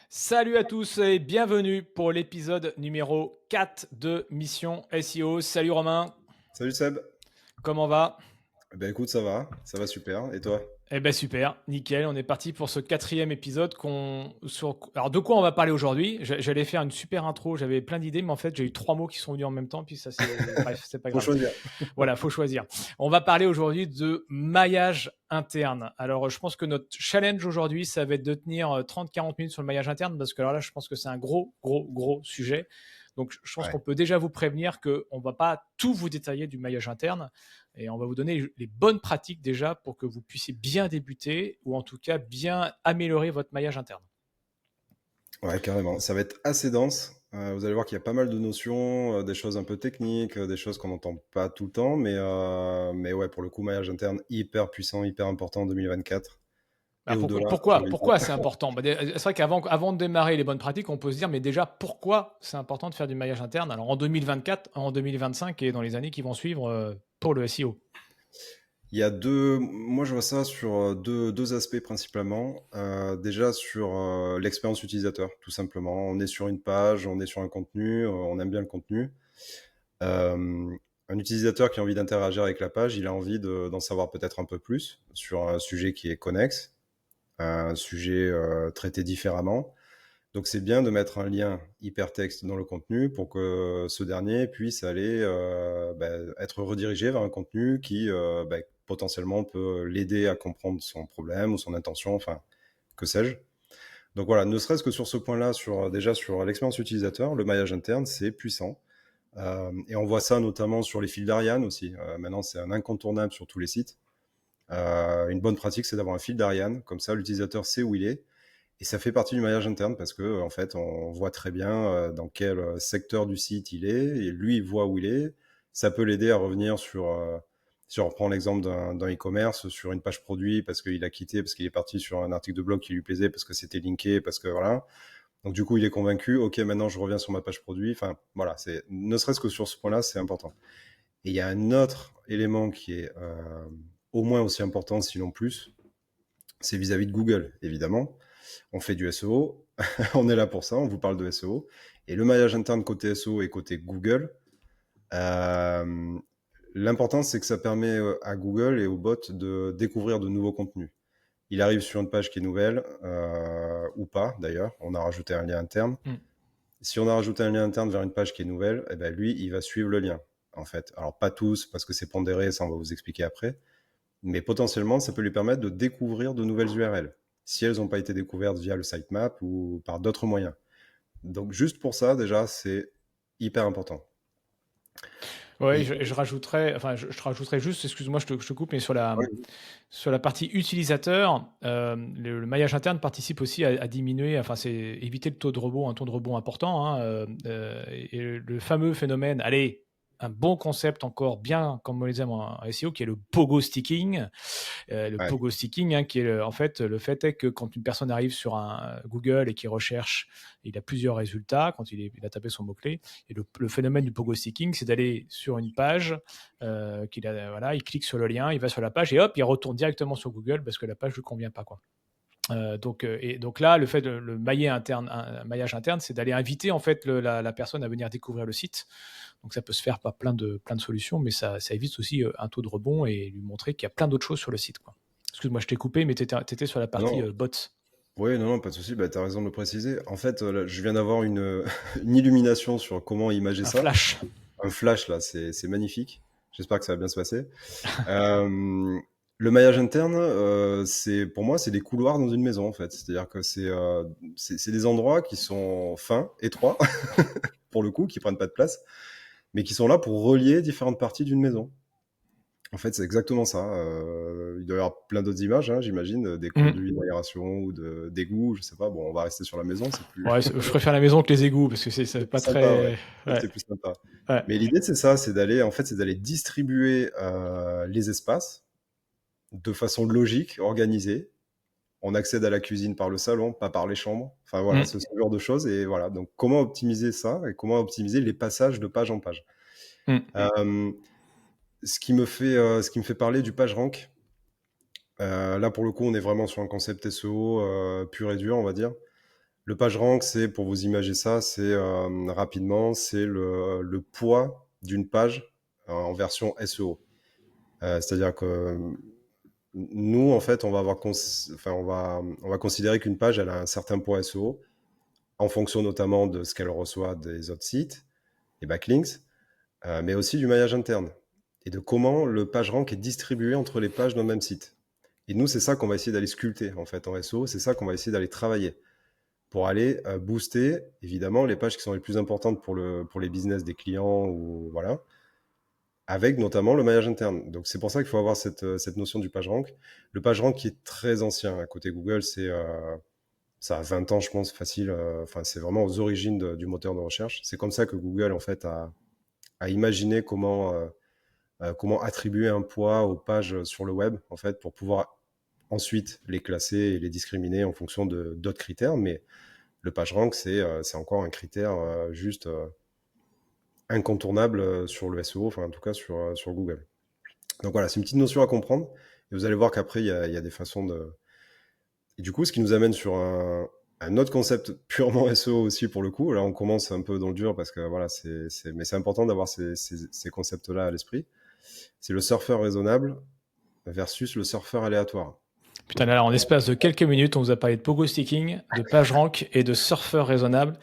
Salut à tous et bienvenue pour l'épisode numéro 4 de Mission SEO. Salut Romain, Salut Seb. comment va? Écoute, ça va super. Et toi? Eh ben super, nickel, on est parti pour ce quatrième épisode Alors de quoi on va parler aujourd'hui? J'allais faire une super intro, j'avais plein d'idées, mais en fait j'ai eu trois mots qui sont venus en même temps, puis ça c'est... Bref, c'est pas Faut grave. choisir. Voilà, faut choisir. On va parler aujourd'hui de maillage interne. Alors, je pense que notre challenge aujourd'hui, ça va être de tenir 30-40 minutes sur le maillage interne, parce que alors là, je pense que c'est un gros, gros, gros sujet. Donc, je pense qu'on Ouais. peut déjà vous prévenir qu'on ne va pas tout vous détailler du maillage interne, et on va vous donner les bonnes pratiques déjà pour que vous puissiez bien débuter, ou en tout cas bien améliorer votre maillage interne. Ouais, carrément. Ça va être assez dense. Vous allez voir qu'il y a pas mal de notions, des choses un peu techniques, des choses qu'on n'entend pas tout le temps, mais ouais, pour le coup, maillage interne hyper puissant, hyper important en 2024 et Bah, pourquoi, au-delà, j'ai pourquoi, envie de pourquoi dire. c'est important? C'est vrai qu'avant de démarrer les bonnes pratiques, on peut se dire, mais déjà, pourquoi c'est important de faire du maillage interne? Alors en 2024, en 2025 et dans les années qui vont suivre pour le SEO. Moi je vois ça sur deux aspects principalement. Déjà sur l'expérience utilisateur, tout simplement. On est sur une page, on est sur un contenu, on aime bien le contenu. Euh, un utilisateur qui a envie d'interagir avec la page, il a envie d'en savoir peut-être un peu plus sur un sujet qui est connexe, un sujet traité différemment. Donc c'est bien de mettre un lien hypertexte dans le contenu pour que ce dernier puisse aller être redirigé vers un contenu qui potentiellement peut l'aider à comprendre son problème ou son intention, enfin que sais-je. Donc voilà, ne serait-ce que sur ce point-là, déjà sur l'expérience utilisateur, le maillage interne, c'est puissant. Et on voit ça notamment sur les fils d'Ariane aussi. Maintenant, c'est un incontournable sur tous les sites. Une bonne pratique, c'est d'avoir un fil d'Ariane. Comme ça, l'utilisateur sait où il est. Et ça fait partie du maillage interne parce que, en fait, on voit très bien dans quel secteur du site il est. Et lui, il voit où il est. Ça peut l'aider à revenir si on reprend l'exemple d'un e-commerce, sur une page produit parce qu'il a quitté, parce qu'il est parti sur un article de blog qui lui plaisait, parce que c'était linké, parce que voilà. Donc du coup, il est convaincu, ok, maintenant je reviens sur ma page produit. Enfin, voilà, ne serait-ce que sur ce point-là, c'est important. Et il y a un autre élément qui est au moins aussi important, sinon plus, c'est vis-à-vis de Google, évidemment. On fait du SEO, on est là pour ça, on vous parle de SEO. Et le maillage interne côté SEO et côté Google, euh, l'important c'est que ça permet à Google et aux bots de découvrir de nouveaux contenus. Il arrive sur une page qui est nouvelle, ou pas d'ailleurs, on a rajouté un lien interne. Mm. Si on a rajouté un lien interne vers une page qui est nouvelle, eh ben lui, il va suivre le lien, en fait. Alors, pas tous, parce que c'est pondéré, ça, on va vous expliquer après. Mais potentiellement, ça peut lui permettre de découvrir de nouvelles URL, si elles n'ont pas été découvertes via le sitemap ou par d'autres moyens. Donc, juste pour ça, déjà, c'est hyper important. Ouais, Et, je rajouterais, enfin, je rajouterais juste, excuse-moi, je te coupe, mais ouais, sur la partie utilisateur, le maillage interne participe aussi à diminuer, enfin, c'est éviter le taux de rebond, un taux de rebond important, hein, et le fameux phénomène, allez, un bon concept encore bien, comme on les aime en SEO, qui est le pogo sticking. Le ouais, pogo sticking, hein, qui est en fait le fait est que quand une personne arrive sur un Google et qui recherche, il a plusieurs résultats quand il a tapé son mot-clé. Et le phénomène du pogo sticking, c'est d'aller sur une page, voilà, il clique sur le lien, il va sur la page et hop, il retourne directement sur Google parce que la page ne lui convient pas, quoi. Donc là, le fait de le maillage interne, c'est d'aller inviter en fait la personne à venir découvrir le site. Donc ça peut se faire par plein de solutions, mais ça évite aussi un taux de rebond et lui montrer qu'il y a plein d'autres choses sur le site, quoi. Excuse-moi, je t'ai coupé, mais tu étais sur la partie non, bots. oui, non, non, pas de souci, bah, tu as raison de le préciser. En fait, là, je viens d'avoir une illumination sur comment imager Un ça. flash. Un flash, là, c'est magnifique. J'espère que ça va bien se passer. Euh, le maillage interne, pour moi, c'est des couloirs dans une maison, en fait. C'est-à-dire que c'est des endroits qui sont fins, étroits, pour le coup, qui prennent pas de place, mais qui sont là pour relier différentes parties d'une maison. En fait, c'est exactement ça. Il doit y avoir plein d'autres images, hein, j'imagine, des Mm. conduits d'aération ou d'égouts, je sais pas. Bon, on va rester sur la maison, c'est plus, Ouais, je préfère la maison que les égouts parce que c'est c'est plus pas sympa, ouais. très. Ouais, C'est plus sympa. ouais. Mais l'idée, c'est ça, c'est d'aller distribuer les espaces de façon logique, organisée. On accède à la cuisine par le salon, pas par les chambres. Enfin voilà, Mm. c'est ce genre de choses. Et voilà, donc comment optimiser ça et comment optimiser les passages de page en page. Mm. Euh, ce qui me fait parler du page rank. Là, pour le coup, on est vraiment sur un concept SEO pur et dur, on va dire. Le PageRank, c'est, pour vous imaginer ça, c'est rapidement, c'est le poids d'une page en version SEO. C'est-à-dire que nous, en fait, on va enfin, on va considérer qu'une page, elle a un certain poids SEO en fonction notamment de ce qu'elle reçoit des autres sites, des backlinks, mais aussi du maillage interne et de comment le PageRank est distribué entre les pages d'un même site. Et nous, c'est ça qu'on va essayer d'aller sculpter en fait en SEO, c'est ça qu'on va essayer d'aller travailler pour aller booster évidemment les pages qui sont les plus importantes pour les business des clients ou voilà, avec notamment le maillage interne. Donc c'est pour ça qu'il faut avoir cette notion du PageRank. Le PageRank qui est très ancien à côté Google, ça a 20 ans je pense facile. Enfin c'est vraiment aux origines du moteur de recherche. C'est comme ça que Google en fait a imaginé comment attribuer un poids aux pages sur le web en fait pour pouvoir ensuite les classer et les discriminer en fonction de d'autres critères. Mais le PageRank, c'est encore un critère juste incontournable sur le SEO, enfin en tout cas sur Google. Donc voilà, c'est une petite notion à comprendre. Et vous allez voir qu'après, il y a des façons de... Et du coup, ce qui nous amène sur un autre concept purement SEO aussi pour le coup. Là, on commence un peu dans le dur parce que voilà, mais c'est important d'avoir ces concepts-là à l'esprit. C'est le surfeur raisonnable versus le surfeur aléatoire. Putain, là, en espace de quelques minutes, on vous a parlé de pogo sticking, de PageRank et de surfeur raisonnable.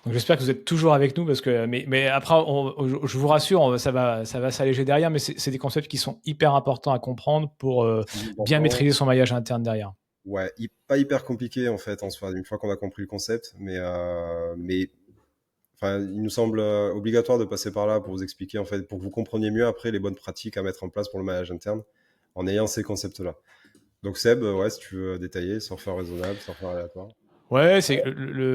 Donc j'espère que vous êtes toujours avec nous parce que, mais après, je vous rassure, ça va s'alléger derrière, mais c'est des concepts qui sont hyper importants à comprendre pour bien Important. maîtriser son maillage interne derrière. Ouais, pas hyper compliqué en fait en soi, une fois qu'on a compris le concept, mais enfin, il nous semble obligatoire de passer par là pour vous expliquer en fait, pour que vous compreniez mieux après les bonnes pratiques à mettre en place pour le management interne en ayant ces concepts-là. Donc Seb, ouais, si tu veux détailler, surfeur raisonnable, surfeur aléatoire. Ouais,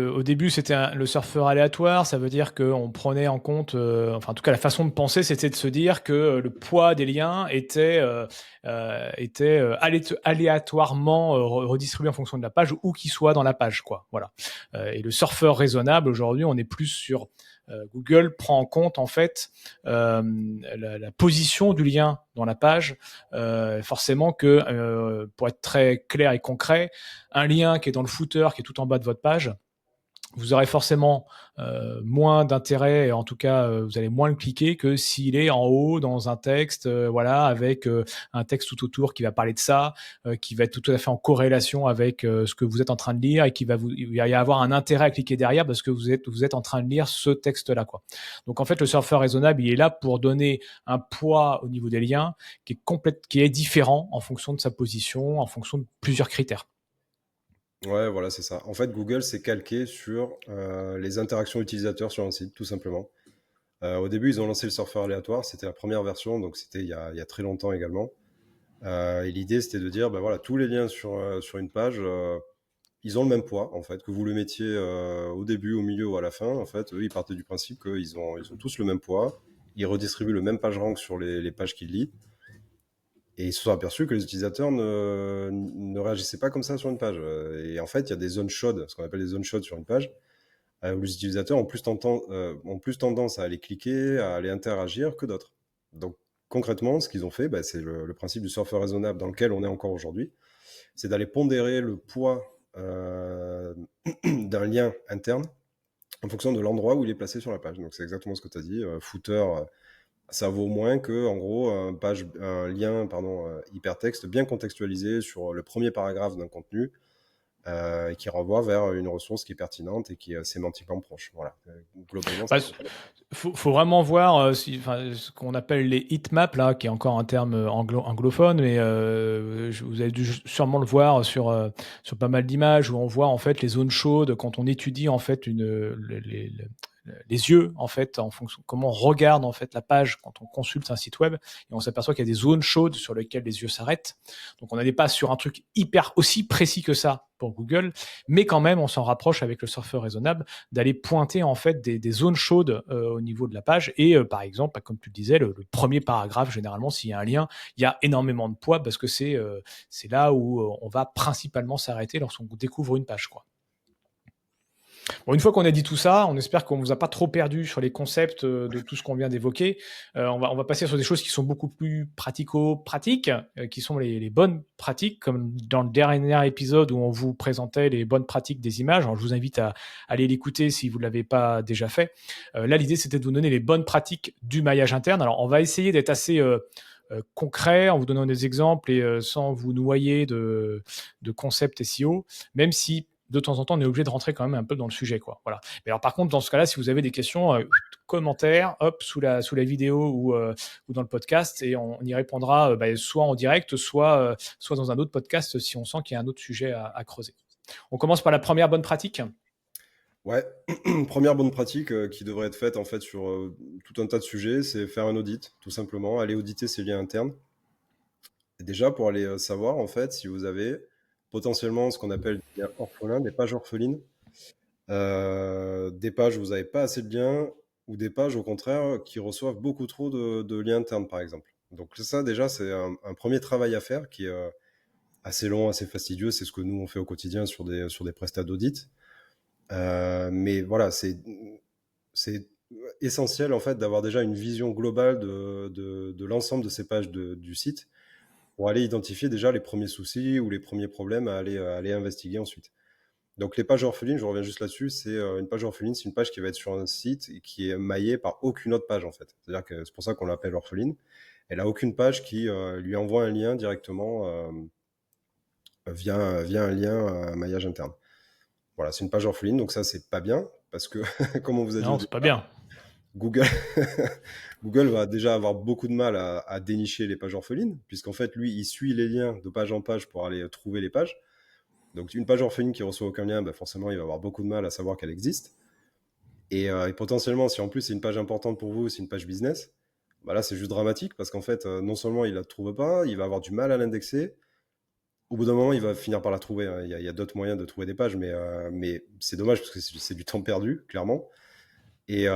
au début c'était le surfeur aléatoire, ça veut dire qu'on prenait en compte, enfin en tout cas la façon de penser c'était de se dire que le poids des liens était aléatoirement redistribué en fonction de la page où qu'il soit dans la page, quoi. Voilà. Et le surfeur raisonnable aujourd'hui on est plus sur Google prend en compte en fait la position du lien dans la page. Forcément que pour être très clair et concret, un lien qui est dans le footer, qui est tout en bas de votre page, vous aurez forcément moins d'intérêt, et en tout cas, vous allez moins le cliquer que s'il est en haut dans un texte, voilà, avec un texte tout autour qui va parler de ça, qui va être tout à fait en corrélation avec ce que vous êtes en train de lire et il va y avoir un intérêt à cliquer derrière parce que vous êtes en train de lire ce texte-là, quoi. Donc en fait, le surfeur raisonnable, il est là pour donner un poids au niveau des liens qui est différent en fonction de sa position, en fonction de plusieurs critères. Ouais, voilà, c'est ça. En fait, Google s'est calqué sur les interactions utilisateurs sur un site, tout simplement. Au début, ils ont lancé le surfeur aléatoire, c'était la première version, donc c'était il y a très longtemps également. Et l'idée, c'était de dire, ben voilà, tous les liens sur une page, ils ont le même poids, en fait, que vous le mettiez au début, au milieu ou à la fin. En fait, eux, ils partaient du principe qu'ils ont tous le même poids. Ils redistribuent le même page rank sur les pages qu'ils lisent. Et ils se sont aperçus que les utilisateurs ne réagissaient pas comme ça sur une page. Et en fait, il y a des zones chaudes, ce qu'on appelle des zones chaudes sur une page, où les utilisateurs ont plus tendance à aller cliquer, à aller interagir que d'autres. Donc, concrètement, ce qu'ils ont fait, bah, c'est le principe du surfeur raisonnable dans lequel on est encore aujourd'hui, c'est d'aller pondérer le poids d'un lien interne en fonction de l'endroit où il est placé sur la page. Donc, c'est exactement ce que tu as dit. Footer, ça vaut moins que, en gros, un lien pardon, hypertexte bien contextualisé sur le premier paragraphe d'un contenu et qui renvoie vers une ressource qui est pertinente et qui est sémantiquement proche. Voilà. Globalement, Bah, c'est ça. faut vraiment voir ce qu'on appelle les heatmaps, là, qui est encore un terme anglophone, mais vous avez dû sûrement le voir sur pas mal d'images où on voit en fait les zones chaudes quand on étudie en fait les yeux en fait en fonction comment on regarde en fait la page quand on consulte un site web et on s'aperçoit qu'il y a des zones chaudes sur lesquelles les yeux s'arrêtent. Donc on n'est pas sur un truc hyper aussi précis que ça pour Google, mais quand même on s'en rapproche avec le surfeur raisonnable d'aller pointer en fait des zones chaudes au niveau de la page et par exemple, bah, comme tu le disais, le premier paragraphe généralement s'il y a un lien, il y a énormément de poids parce que c'est là où on va principalement s'arrêter lorsqu'on découvre une page, quoi. Bon, une fois qu'on a dit tout ça, on espère qu'on vous a pas trop perdu sur les concepts de tout ce qu'on vient d'évoquer. On va passer sur des choses qui sont beaucoup plus pratico-pratiques, qui sont les bonnes pratiques, comme dans le dernier épisode où on vous présentait les bonnes pratiques des images. Alors, je vous invite à aller l'écouter si vous ne l'avez pas déjà fait. Là, l'idée, c'était de vous donner les bonnes pratiques du maillage interne. Alors, on va essayer d'être assez concret en vous donnant des exemples et sans vous noyer de concepts SEO, même si de temps en temps, on est obligé de rentrer quand même un peu dans le sujet, quoi. Voilà. Mais alors, par contre, dans ce cas-là, si vous avez des questions, commentaires, hop, sous la vidéo ou dans le podcast, et on y répondra soit en direct, soit dans un autre podcast si on sent qu'il y a un autre sujet à creuser. On commence par la première bonne pratique. Ouais, première bonne pratique qui devrait être faite en fait sur tout un tas de sujets, c'est faire un audit, tout simplement, aller auditer ses liens internes. Et déjà pour aller savoir en fait si vous avez potentiellement ce qu'on appelle des liens orphelins, des pages orphelines, des pages où vous n'avez pas assez de liens ou des pages au contraire qui reçoivent beaucoup trop de liens internes par exemple. Donc ça déjà c'est un premier travail à faire qui est assez long, assez fastidieux, c'est ce que nous on fait au quotidien sur des prestats d'audit. Mais voilà, c'est essentiel en fait d'avoir déjà une vision globale de l'ensemble de ces pages du site pour aller identifier déjà les premiers soucis ou les premiers problèmes à aller investiguer ensuite. Donc les pages orphelines, je reviens juste là-dessus, c'est une page orpheline, c'est une page qui va être sur un site et qui est maillée par aucune autre page en fait. C'est-à-dire que c'est pour ça qu'on l'appelle orpheline. Elle a aucune page qui lui envoie un lien directement via un lien maillage interne. Voilà, c'est une page orpheline, donc ça c'est pas bien parce que comme on vous a dit au Non, c'est pas départ, bien. Google, Google va déjà avoir beaucoup de mal à dénicher les pages orphelines, puisqu'en fait, lui, il suit les liens de page en page pour aller trouver les pages. Donc, une page orpheline qui reçoit aucun lien, bah, forcément, il va avoir beaucoup de mal à savoir qu'elle existe. Et potentiellement, si en plus c'est une page importante pour vous, c'est une page business, bah là, c'est juste dramatique, parce qu'en fait, non seulement il la trouve pas, il va avoir du mal à l'indexer. Au bout d'un moment, il va finir par la trouver, hein. Il y a d'autres moyens de trouver des pages, mais c'est dommage, parce que c'est du temps perdu, clairement. Et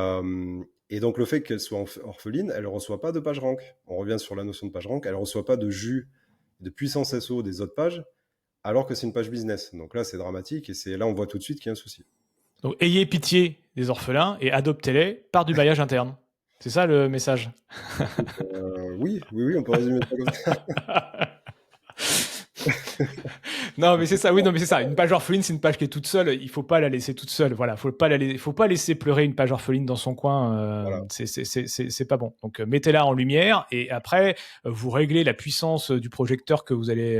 donc le fait qu'elle soit orpheline, elle ne reçoit pas de page rank. On revient sur la notion de page rank, elle ne reçoit pas de jus, de puissance SEO des autres pages, alors que c'est une page business. Donc là, c'est dramatique et c'est là on voit tout de suite qu'il y a un souci. Donc, ayez pitié des orphelins et adoptez-les par du maillage interne. C'est ça le message. Écoute, oui, oui, oui, on peut résumer ça comme ça. Non, mais c'est ça. Oui, non, mais c'est ça. Une page orpheline, c'est une page qui est toute seule. Il faut pas la laisser toute seule. Voilà, faut pas laisser pleurer une page orpheline dans son coin. Voilà. C'est pas bon. Donc mettez-la en lumière et après vous réglez la puissance du projecteur que vous allez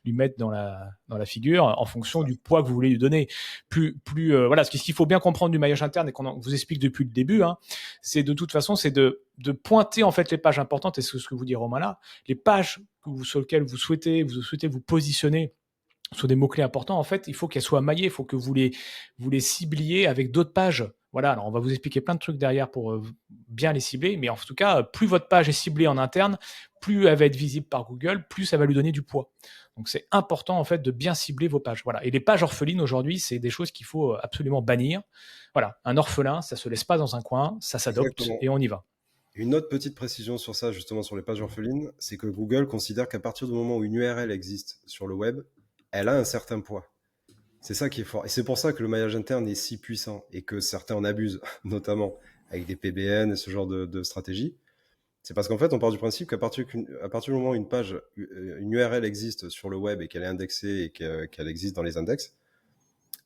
lui mettre dans la figure en fonction du poids que vous voulez lui donner. Voilà. Ce qu'il faut bien comprendre du maillage interne et qu'on vous explique depuis le début, hein, c'est de toute façon, c'est de pointer en fait les pages importantes et c'est ce que vous dit Romain là, les pages sur lesquelles vous souhaitez vous positionner sur des mots-clés importants, en fait, il faut qu'elles soient maillées, il faut que vous les cibliez avec d'autres pages. Voilà, alors on va vous expliquer plein de trucs derrière pour bien les cibler, mais en tout cas, plus votre page est ciblée en interne, plus elle va être visible par Google, plus ça va lui donner du poids. Donc c'est important en fait de bien cibler vos pages. Voilà. Et les pages orphelines aujourd'hui, c'est des choses qu'il faut absolument bannir. Voilà, un orphelin, ça se laisse pas dans un coin, ça s'adopte Exactement. et on y va. Une autre petite précision sur ça, justement sur les pages orphelines, c'est que Google considère qu'à partir du moment où une URL existe sur le web, elle a un certain poids. C'est ça qui est fort. Et c'est pour ça que le maillage interne est si puissant et que certains en abusent, notamment avec des PBN et ce genre de stratégie. C'est parce qu'en fait, on part du principe à partir du moment où une URL existe sur le web et qu'elle est indexée et qu'elle existe dans les index,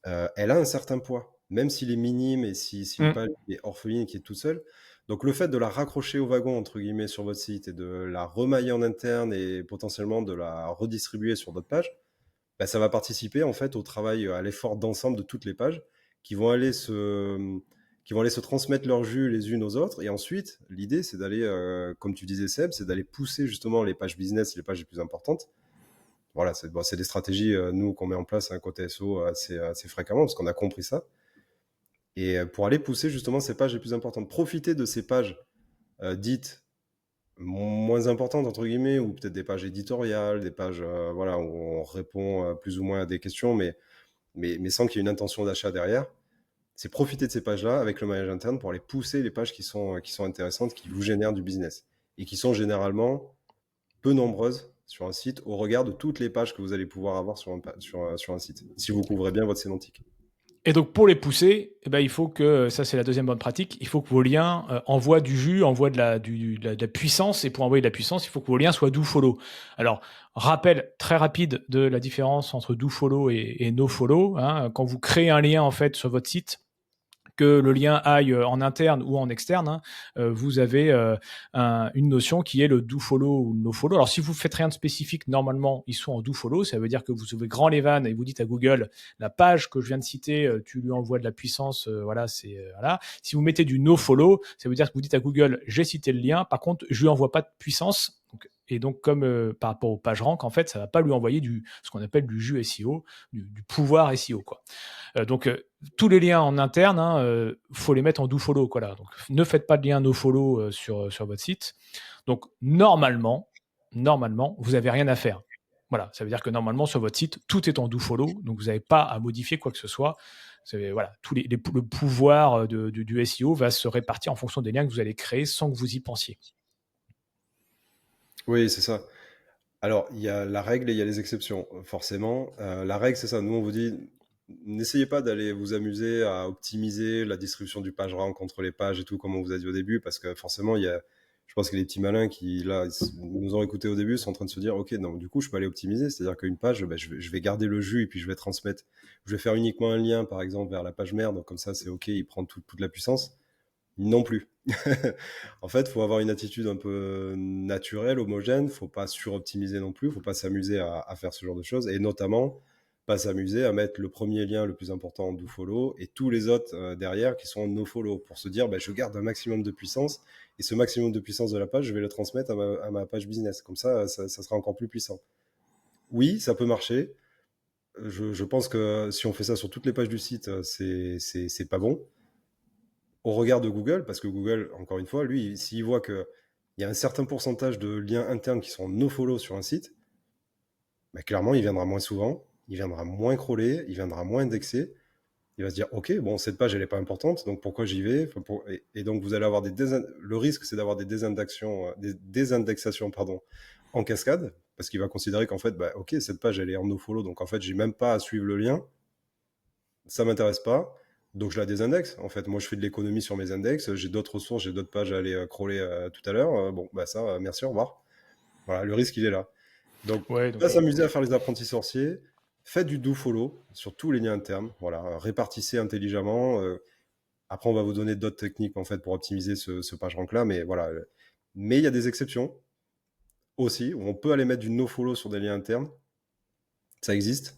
elle a un certain poids, même s'il est minime et si une page est orpheline et qui est toute seule. Donc le fait de la raccrocher au wagon, entre guillemets, sur votre site et de la remailler en interne et potentiellement de la redistribuer sur d'autres pages, bah, ça va participer en fait au travail, à l'effort d'ensemble de toutes les pages qui vont aller se transmettre leur jus les unes aux autres. Et ensuite, l'idée, c'est d'aller, comme tu disais Seb, c'est d'aller pousser justement les pages business, les pages les plus importantes. Voilà, c'est des stratégies, nous, qu'on met en place à un côté SEO assez fréquemment, parce qu'on a compris ça. Et pour aller pousser justement ces pages les plus importantes, profiter de ces pages dites moins importantes, entre guillemets, ou peut-être des pages éditoriales, des pages voilà, où on répond plus ou moins à des questions, mais sans qu'il y ait une intention d'achat derrière. C'est profiter de ces pages-là avec le maillage interne pour aller pousser les pages qui sont intéressantes, qui vous génèrent du business et qui sont généralement peu nombreuses sur un site au regard de toutes les pages que vous allez pouvoir avoir sur un site, si vous couvrez bien votre sémantique. Et donc, pour les pousser, eh ben, il faut que, ça c'est la deuxième bonne pratique, il faut que vos liens envoient du jus, envoient de la puissance. Et pour envoyer de la puissance, il faut que vos liens soient do-follow. Alors, rappel très rapide de la différence entre do-follow et no-follow. Hein. Quand vous créez un lien en fait sur votre site, que le lien aille en interne ou en externe, hein, vous avez une notion qui est le do follow ou le no follow. Alors si vous faites rien de spécifique, normalement ils sont en do follow, ça veut dire que vous ouvrez grand les vannes et vous dites à Google, la page que je viens de citer, tu lui envoies de la puissance, voilà, c'est voilà. Si vous mettez du no follow, ça veut dire que vous dites à Google, j'ai cité le lien, par contre je lui envoie pas de puissance. Et donc, comme par rapport au PageRank, en fait, ça va pas lui envoyer ce qu'on appelle du jus SEO, du pouvoir SEO, quoi. Donc, tous les liens en interne, hein, faut les mettre en do follow, quoi, là. Donc, ne faites pas de lien no follow sur votre site. Donc, normalement, vous n'avez rien à faire. Voilà, ça veut dire que normalement, sur votre site, tout est en do follow, donc vous n'avez pas à modifier quoi que ce soit. Voilà, le pouvoir du SEO va se répartir en fonction des liens que vous allez créer sans que vous y pensiez. Oui, c'est ça. Alors, il y a la règle et il y a les exceptions, forcément. La règle, c'est ça. Nous, on vous dit, n'essayez pas d'aller vous amuser à optimiser la distribution du page rank entre les pages et tout, comme on vous a dit au début, parce que forcément, je pense que les petits malins qui, là, nous ont écoutés au début, sont en train de se dire, OK, donc du coup, je peux aller optimiser. C'est-à-dire qu'une page, ben, je vais garder le jus et puis je vais transmettre. Je vais faire uniquement un lien, par exemple, vers la page mère. Donc, comme ça, c'est OK, il prend toute la puissance. Non plus. En fait, faut avoir une attitude un peu naturelle, homogène. Faut pas suroptimiser non plus. Faut pas s'amuser à faire ce genre de choses. Et notamment, pas s'amuser à mettre le premier lien le plus important en do-follow et tous les autres derrière qui sont en no-follow pour se dire, bah, je garde un maximum de puissance et ce maximum de puissance de la page, je vais le transmettre à ma page business. Comme ça sera encore plus puissant. Oui, ça peut marcher. Je pense que si on fait ça sur toutes les pages du site, c'est pas bon au regard de Google, parce que Google, encore une fois, lui, s'il voit qu'il y a un certain pourcentage de liens internes qui sont no-follow sur un site, bah, clairement, il viendra moins souvent, il viendra moins crawler, il viendra moins indexer. Il va se dire, OK, bon, cette page, elle n'est pas importante, donc pourquoi j'y vais et donc, vous allez avoir le risque, c'est d'avoir des désindexations pardon, en cascade, parce qu'il va considérer qu'en fait, bah, OK, cette page, elle est en no-follow, donc en fait, j'ai même pas à suivre le lien, ça m'intéresse pas. Donc je la désindexe. En fait, moi je fais de l'économie sur mes index. J'ai d'autres ressources, j'ai d'autres pages à aller crawler tout à l'heure. Bon, bah ça, merci, au revoir. Voilà, le risque il est là. Donc, Ouais, pas donc s'amuser à faire les apprentis sorciers. Faites du do follow sur tous les liens internes. Voilà, répartissez intelligemment. Après, on va vous donner d'autres techniques en fait pour optimiser ce page rank là, mais voilà. Mais il y a des exceptions aussi où on peut aller mettre du no follow sur des liens internes. Ça existe.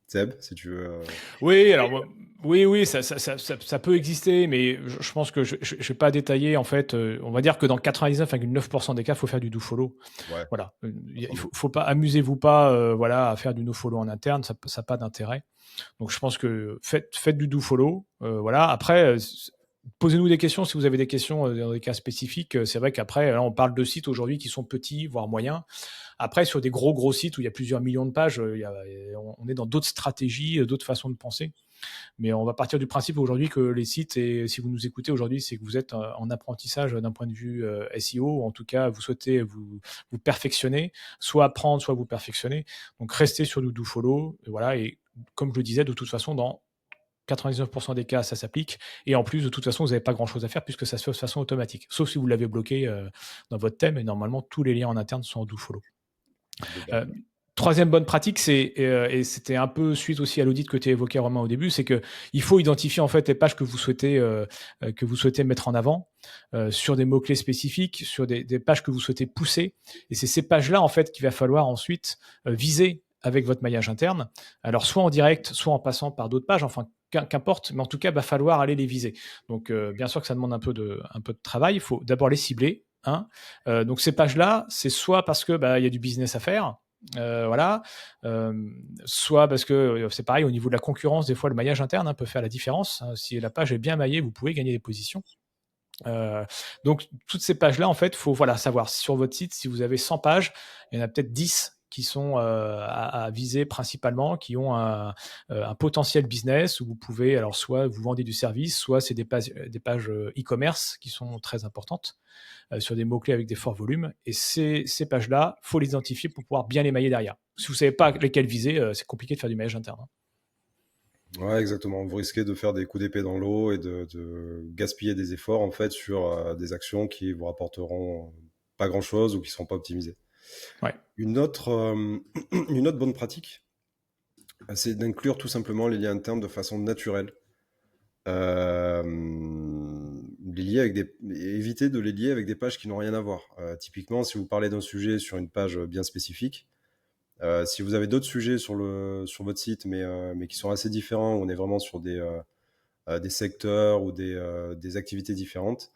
Seb, si tu veux. oui, alors oui, ça peut exister, mais je pense que je vais pas détailler. En fait, on va dire que dans 99,9% des cas, il faut faire du do follow. Ouais, Voilà, pas trop. faut pas, amusez-vous pas, voilà, à faire du no follow en interne, ça n'a pas d'intérêt. Donc je pense que faites du do follow, voilà. Après, posez-nous des questions si vous avez des questions dans des cas spécifiques. C'est vrai qu'après, là, on parle de sites aujourd'hui qui sont petits, voire moyens. Après, sur des gros sites où il y a plusieurs millions de pages, on est dans d'autres stratégies, d'autres façons de penser. Mais on va partir du principe aujourd'hui que les sites, et si vous nous écoutez aujourd'hui, c'est que vous êtes en apprentissage d'un point de vue SEO, ou en tout cas, vous souhaitez vous perfectionner, soit apprendre, soit vous perfectionner. Donc, restez sur du do follow. Et voilà. Et comme je le disais, de toute façon, dans 99% des cas, ça s'applique. Et en plus, de toute façon, vous n'avez pas grand-chose à faire puisque ça se fait de façon automatique. Sauf si vous l'avez bloqué dans votre thème. Et normalement, tous les liens en interne sont en do follow. Troisième bonne pratique, et c'était un peu suite aussi à l'audit que tu évoquais Romain au début, c'est que il faut identifier en fait les pages que vous souhaitez mettre en avant sur des mots-clés spécifiques, sur des pages que vous souhaitez pousser. Et c'est ces pages-là en fait qu'il va falloir ensuite viser avec votre maillage interne. Alors soit en direct, soit en passant par d'autres pages, enfin qu'importe, mais en tout cas, il va falloir aller les viser. Donc bien sûr que ça demande un peu de travail. Il faut d'abord les cibler. Hein. Donc ces pages-là, c'est soit parce que y a du business à faire. Voilà, soit parce que c'est pareil au niveau de la concurrence, des fois le maillage interne peut faire la différence. Si la page est bien maillée, vous pouvez gagner des positions. Donc toutes ces pages-là, en fait, faut savoir sur votre site, si vous avez 100 pages, il y en a peut-être 10 qui sont à viser principalement, qui ont un potentiel business où vous pouvez, alors soit vous vendez du service, soit c'est des pages e-commerce qui sont très importantes sur des mots-clés avec des forts volumes. Et ces pages-là, il faut les identifier pour pouvoir bien les mailler derrière. Si vous ne savez pas lesquelles viser, c'est compliqué de faire du maillage interne. Ouais, exactement. Vous risquez de faire des coups d'épée dans l'eau et de gaspiller des efforts en fait sur des actions qui vous rapporteront pas grand-chose ou qui seront pas optimisées. Ouais. Une autre, une autre bonne pratique, c'est d'inclure tout simplement les liens internes de façon naturelle. Euh, les lier avec éviter de les lier avec des pages qui n'ont rien à voir. Typiquement, si vous parlez d'un sujet sur une page bien spécifique, si vous avez d'autres sujets sur votre site, mais qui sont assez différents, où on est vraiment sur des secteurs ou des activités différentes,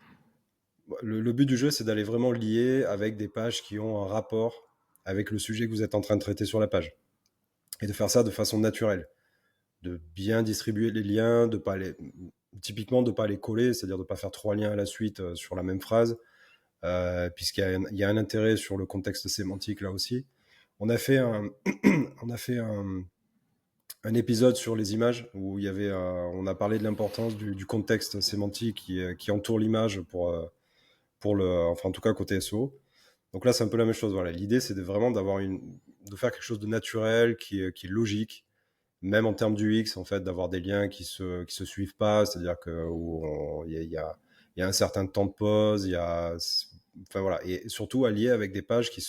le but du jeu, c'est d'aller vraiment lier avec des pages qui ont un rapport avec le sujet que vous êtes en train de traiter sur la page. Et de faire ça de façon naturelle. De bien distribuer les liens, typiquement de ne pas les coller, c'est-à-dire de ne pas faire 3 liens à la suite sur la même phrase, il y a un intérêt sur le contexte sémantique là aussi. On a fait on a fait un épisode sur les images où on a parlé de l'importance du contexte sémantique qui entoure l'image enfin en tout cas côté SEO. Donc là, c'est un peu la même chose. Voilà. L'idée, c'est vraiment de faire quelque chose de naturel, qui est logique, même en termes du X, en fait, d'avoir des liens qui se suivent pas, c'est-à-dire il y a un certain temps de pause, enfin voilà, et surtout allié avec des pages qui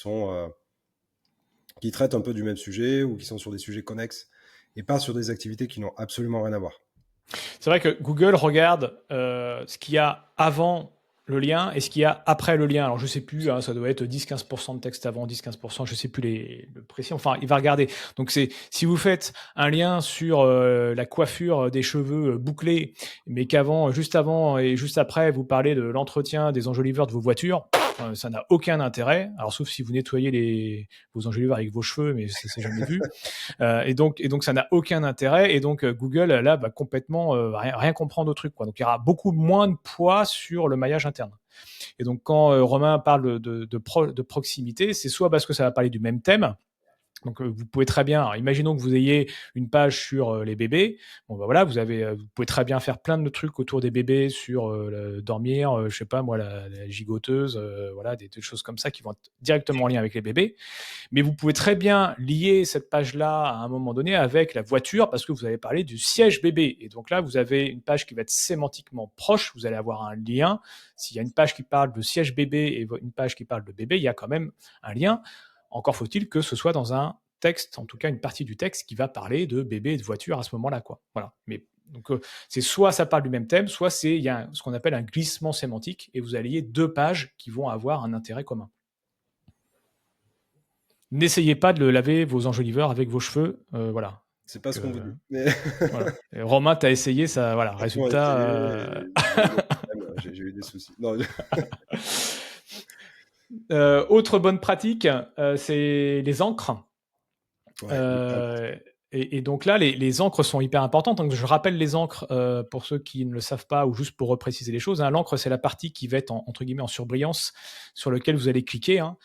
traitent un peu du même sujet ou qui sont sur des sujets connexes et pas sur des activités qui n'ont absolument rien à voir. C'est vrai que Google regarde ce qu'il y a avant le lien et ce qu'il y a après le lien. Alors, je sais plus, hein, ça doit être 10-15% de texte avant, 10-15%, je sais plus le précis. Enfin, il va regarder. Donc, si vous faites un lien sur la coiffure des cheveux bouclés, mais juste avant et juste après, vous parlez de l'entretien des enjoliveurs de vos voitures, ça n'a aucun intérêt. Alors, sauf si vous nettoyez vos enjoliveurs avec vos cheveux, mais ça s'est jamais vu. Et donc ça n'a aucun intérêt. Et donc Google là va complètement rien comprendre au truc, quoi. Donc il y aura beaucoup moins de poids sur le maillage interne. Et donc quand Romain parle de proximité, c'est soit parce que ça va parler du même thème. Donc vous pouvez très bien, alors, imaginons que vous ayez une page sur les bébés. Bon ben voilà, vous pouvez très bien faire plein de trucs autour des bébés sur dormir, je sais pas moi, la gigoteuse, voilà, des choses comme ça qui vont être directement en lien avec les bébés. Mais vous pouvez très bien lier cette page-là à un moment donné avec la voiture parce que vous avez parlé du siège bébé. Et donc là, vous avez une page qui va être sémantiquement proche. Vous allez avoir un lien. S'il y a une page qui parle de siège bébé et une page qui parle de bébé, il y a quand même un lien. Encore faut-il que ce soit dans un texte, en tout cas une partie du texte qui va parler de bébé et de voiture à ce moment-là, quoi. Voilà. Mais donc c'est soit ça parle du même thème, soit il y a ce qu'on appelle un glissement sémantique et vous alliez deux pages qui vont avoir un intérêt commun. N'essayez pas de laver vos enjoliveurs avec vos cheveux, voilà. C'est pas ce qu'on vous dit. Mais Voilà. Et Romain, t'as essayé, ça, voilà. franchement, essayé, Résultat. j'ai eu des problèmes, j'ai eu des soucis. Non, Autre bonne pratique, c'est les encres. ouais, hyper important. Euh, et donc là, les encres sont hyper importantes. Donc je rappelle les encres pour ceux qui ne le savent pas ou juste pour repréciser les choses. Hein. L'encre, c'est la partie qui va être entre guillemets en surbrillance sur lequel vous allez cliquer. Hein.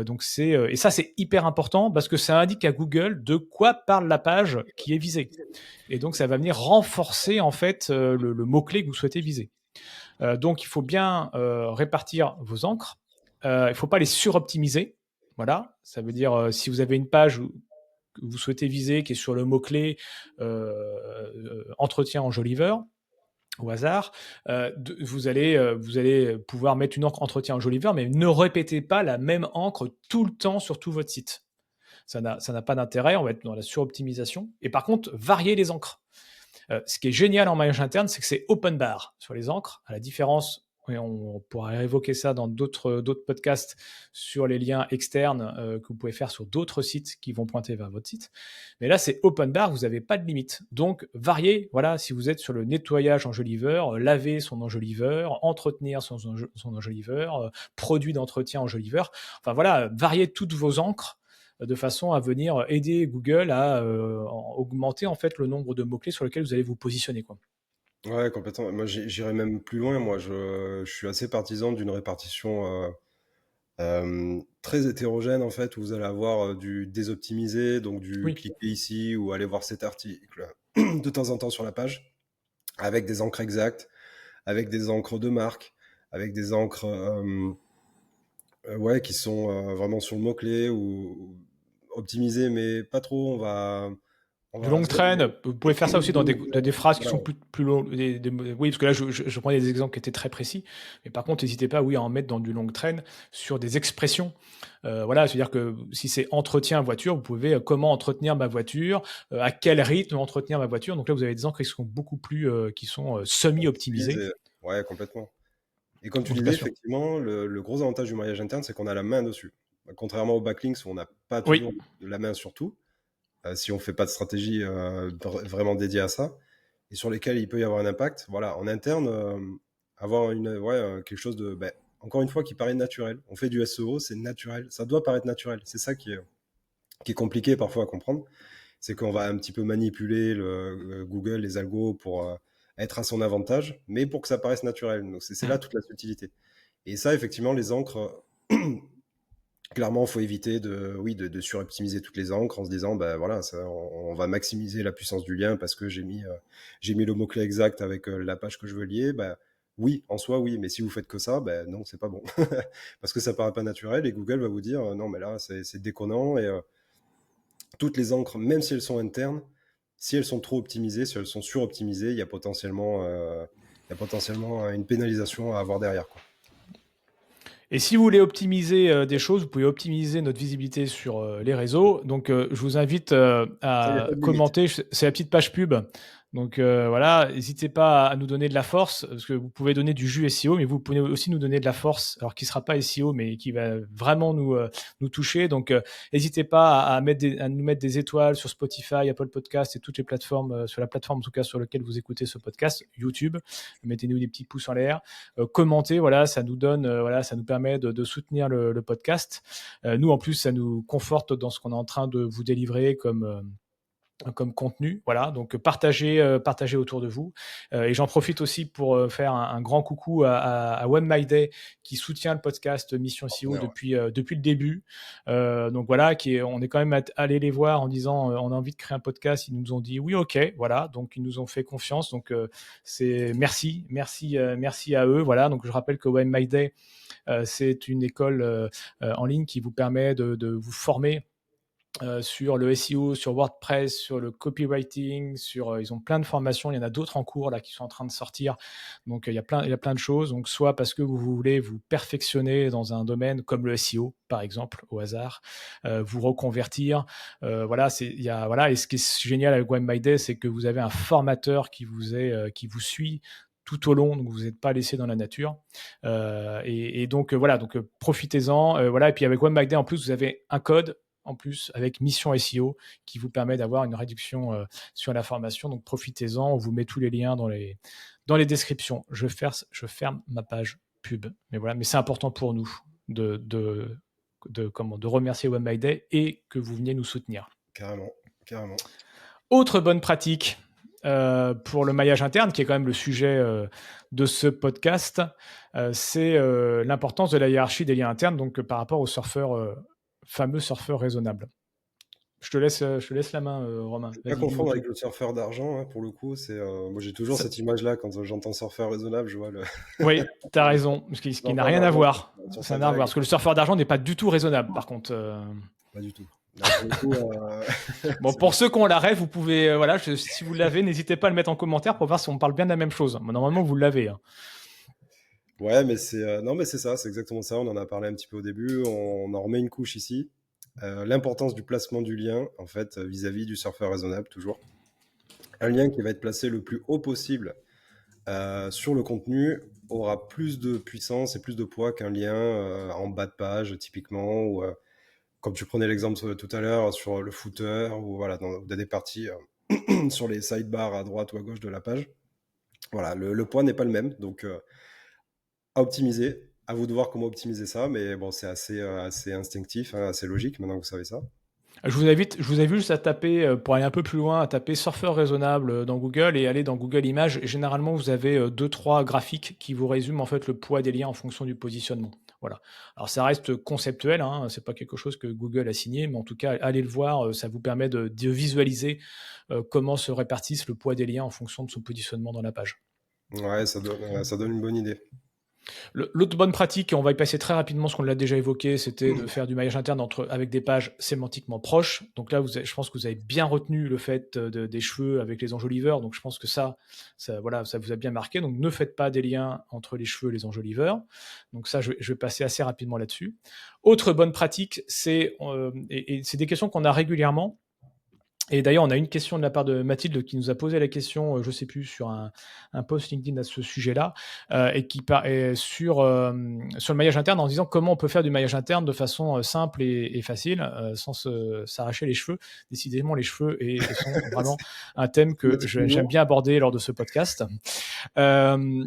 Donc et ça c'est hyper important parce que ça indique à Google de quoi parle la page qui est visée. Et donc ça va venir renforcer en fait le mot-clé que vous souhaitez viser. Donc il faut bien répartir vos encres. Il ne faut pas les suroptimiser. Voilà, ça veut dire si vous avez une page que vous souhaitez viser, qui est sur le mot-clé entretien enjoliveur, au hasard, vous allez pouvoir mettre une encre entretien enjoliveur, mais ne répétez pas la même encre tout le temps sur tout votre site. Ça n'a pas d'intérêt, on va être dans la suroptimisation. Et par contre, variez les encres. Ce qui est génial en maillage interne, c'est que c'est open bar sur les encres, à la différence, et on pourra évoquer ça dans d'autres podcasts sur les liens externes que vous pouvez faire sur d'autres sites qui vont pointer vers votre site. Mais là, c'est open bar, vous n'avez pas de limite. Donc, variez, voilà, si vous êtes sur le nettoyage enjoliveur, laver son enjoliveur, entretenir son enjoliveur, produit d'entretien enjoliveur, enfin voilà, variez toutes vos encres de façon à venir aider Google à augmenter en fait le nombre de mots-clés sur lesquels vous allez vous positionner, quoi. Ouais, complètement. Moi, j'irais même plus loin. Moi, je suis assez partisan d'une répartition très hétérogène, en fait, où vous allez avoir du désoptimisé, donc du Oui. cliquer ici ou aller voir cet article de temps en temps sur la page, avec des encres exactes, avec des encres de marque, avec des encres ouais, qui sont vraiment sur le mot-clé ou optimisées, mais pas trop. On Du va long se train, vous pouvez faire ça aussi dans des phrases qui voilà, sont plus longues. Oui, parce que là, je prenais des exemples qui étaient très précis. Mais par contre, n'hésitez pas, oui, à en mettre dans du long train sur des expressions. Voilà, c'est-à-dire que si c'est entretien voiture, vous pouvez comment entretenir ma voiture, à quel rythme entretenir ma voiture. Donc là, vous avez des encres qui sont beaucoup plus, qui sont semi-optimisées. optimiser. Ouais, complètement. Et comme tu Donc bien disais, sûr. effectivement, le gros avantage du maillage interne, c'est qu'on a la main dessus. Contrairement aux backlinks où on n'a pas Oui, toujours la main sur tout, si on ne fait pas de stratégie vraiment dédiée à ça, et sur lesquels il peut y avoir un impact. Voilà, en interne, avoir quelque chose de, ben, encore une fois, qui paraît naturel. On fait du SEO, c'est naturel. Ça doit paraître naturel. C'est ça qui est compliqué parfois à comprendre. C'est qu'on va un petit peu manipuler Google, les algos pour être à son avantage, mais pour que ça paraisse naturel. Donc c'est là toute la subtilité. Et ça, effectivement, les encres, clairement, il faut éviter de suroptimiser toutes les encres en se disant, ben voilà, on va maximiser la puissance du lien parce que j'ai mis le mot-clé exact avec la page que je veux lier. Ben, oui, en soi, oui, mais si vous faites que ça, ben non, c'est pas bon. Parce que ça paraît pas naturel et Google va vous dire, non, mais là, c'est déconnant et toutes les encres, même si elles sont internes, si elles sont trop optimisées, si elles sont suroptimisées, il y a potentiellement une pénalisation à avoir derrière, quoi. et si vous voulez optimiser des choses, vous pouvez optimiser notre visibilité sur les réseaux. Donc, je vous invite Ça, il n'y a à pas de limite. commenter. C'est la petite page pub. Donc, voilà, n'hésitez pas à nous donner de la force, parce que vous pouvez donner du jus SEO, mais vous pouvez aussi nous donner de la force, alors qui ne sera pas SEO, mais qui va vraiment nous toucher. Donc, n'hésitez pas à nous mettre des étoiles sur Spotify, Apple Podcast et toutes les plateformes, sur la plateforme en tout cas sur laquelle vous écoutez ce podcast, YouTube. Mettez-nous des petits pouces en l'air. Commenter, voilà, ça nous donne, voilà, ça nous permet de soutenir le podcast. Nous, en plus, ça nous conforte dans ce qu'on est en train de vous délivrer comme contenu. Voilà, donc partagez autour de vous. Et j'en profite aussi pour faire un grand coucou à WebMyDay qui soutient le podcast Mission SEO Partenaire, ouais. depuis le début. Donc voilà, on est quand même allé les voir en disant on a envie de créer un podcast. Ils nous ont dit oui, ok, voilà, donc ils nous ont fait confiance. Donc c'est merci à eux. Voilà, donc je rappelle que WebMyDay c'est une école en ligne qui vous permet de vous former sur le SEO, sur WordPress, sur le copywriting, ils ont plein de formations. Il y en a d'autres en cours là qui sont en train de sortir. Donc il y a plein de choses. Donc soit parce que vous voulez vous perfectionner dans un domaine comme le SEO par exemple au hasard, vous reconvertir. Voilà, voilà. Et ce qui est génial avec WebMyDay, c'est que vous avez un formateur qui vous suit tout au long, donc vous n'êtes pas laissé dans la nature. Et donc voilà, donc profitez-en. Voilà, et puis avec WebMyDay en plus, vous avez un code en plus avec Mission SEO qui vous permet d'avoir une réduction sur la formation. Donc profitez-en, on vous met tous les liens dans les descriptions. Je ferme ma page pub. Mais voilà, mais c'est important pour nous de remercier WebMyDay et que vous veniez nous soutenir. Carrément, carrément. Autre bonne pratique pour le maillage interne, qui est quand même le sujet de ce podcast, c'est l'importance de la hiérarchie des liens internes, donc par rapport au fameux surfeur raisonnable. Je te laisse la main, Romain. Pas Vas-y, dis-nous confondre tout. avec le surfeur d'argent, hein, pour le coup. Moi, j'ai toujours cette image-là quand j'entends surfeur raisonnable, je vois le Oui, tu as raison, ce qui n'a surfeur rien à d'argent voir. sur Ça sa n'a rien à voir, vague. parce que le surfeur d'argent n'est pas du tout raisonnable, par contre. Pas du tout. Là, pour le coup, Bon, pour ceux qui ont la rêve, vous pouvez, voilà, si vous l'avez, n'hésitez pas à le mettre en commentaire pour voir si on parle bien de la même chose. Mais normalement, vous l'avez. Hein. ouais, mais non, mais c'est ça, c'est exactement ça. On en a parlé un petit peu au début. On en remet une couche ici. L'importance du placement du lien, en fait, vis-à-vis du surfeur raisonnable, toujours. Un lien qui va être placé le plus haut possible sur le contenu aura plus de puissance et plus de poids qu'un lien en bas de page, typiquement, ou comme tu prenais l'exemple tout à l'heure sur le footer, ou voilà, dans des parties sur les sidebars à droite ou à gauche de la page. Voilà, le poids n'est pas le même, donc à optimiser. À vous de voir comment optimiser ça, mais bon, c'est assez instinctif, hein, assez logique maintenant que vous savez ça. Je vous invite juste à taper, pour aller un peu plus loin, à taper surfeur raisonnable dans Google et aller dans Google Images. Et généralement, vous avez 2-3 graphiques qui vous résument en fait le poids des liens en fonction du positionnement. Voilà. Alors ça reste conceptuel, hein, c'est pas quelque chose que Google a signé, mais en tout cas, allez le voir, ça vous permet de visualiser comment se répartissent le poids des liens en fonction de son positionnement dans la page. Ouais, ça donne une bonne idée. L'autre bonne pratique, et on va y passer très rapidement parce qu'on l'a déjà évoqué, c'était de faire du maillage interne avec des pages sémantiquement proches. Donc là, je pense que vous avez bien retenu le fait des cheveux avec les enjoliveurs. Donc je pense que voilà, ça vous a bien marqué. Donc ne faites pas des liens entre les cheveux et les enjoliveurs. Donc ça, je vais passer assez rapidement là-dessus. Autre bonne pratique, et c'est des questions qu'on a régulièrement. Et d'ailleurs, on a une question de la part de Mathilde qui nous a posé la question, je ne sais plus, sur un post LinkedIn à ce sujet-là, et sur le maillage interne en disant comment on peut faire du maillage interne de façon simple et facile, sans s'arracher les cheveux. Décidément, les cheveux sont vraiment un thème que j'aime bien aborder lors de ce podcast. Le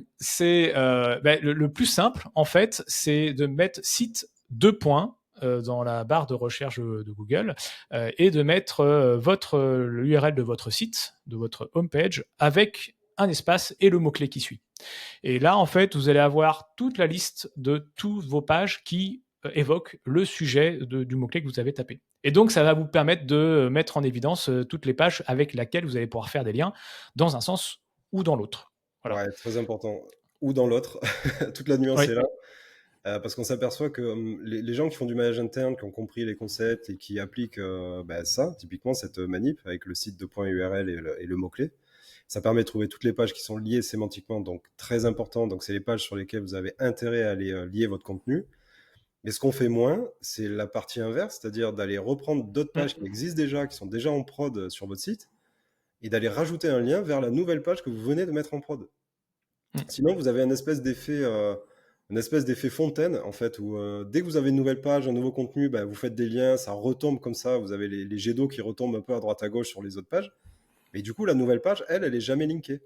plus simple, en fait, c'est de mettre site 2 points dans la barre de recherche de Google et de mettre l'URL de votre site, de votre homepage, avec un espace et le mot-clé qui suit. Et là, en fait, vous allez avoir toute la liste de toutes vos pages qui évoquent le sujet du mot-clé que vous avez tapé. Et donc, ça va vous permettre de mettre en évidence toutes les pages avec lesquelles vous allez pouvoir faire des liens dans un sens ou dans l'autre. Voilà. Ouais, très important. Ou dans l'autre. Toute la nuance est Oui. là. Parce qu'on s'aperçoit que les gens qui font du maillage interne, qui ont compris les concepts et qui appliquent ça, typiquement cette manip avec le site de .url et le mot-clé, ça permet de trouver toutes les pages qui sont liées sémantiquement, donc très important. Donc c'est les pages sur lesquelles vous avez intérêt à aller lier votre contenu. Mais ce qu'on fait moins, c'est la partie inverse, c'est-à-dire d'aller reprendre d'autres pages qui existent déjà, qui sont déjà en prod sur votre site, et d'aller rajouter un lien vers la nouvelle page que vous venez de mettre en prod. Sinon, vous avez une espèce d'effet fontaine, en fait, où dès que vous avez une nouvelle page, un nouveau contenu, vous faites des liens, ça retombe comme ça, vous avez les jets d'eau qui retombent un peu à droite à gauche sur les autres pages. Mais du coup, la nouvelle page, elle est jamais linkée.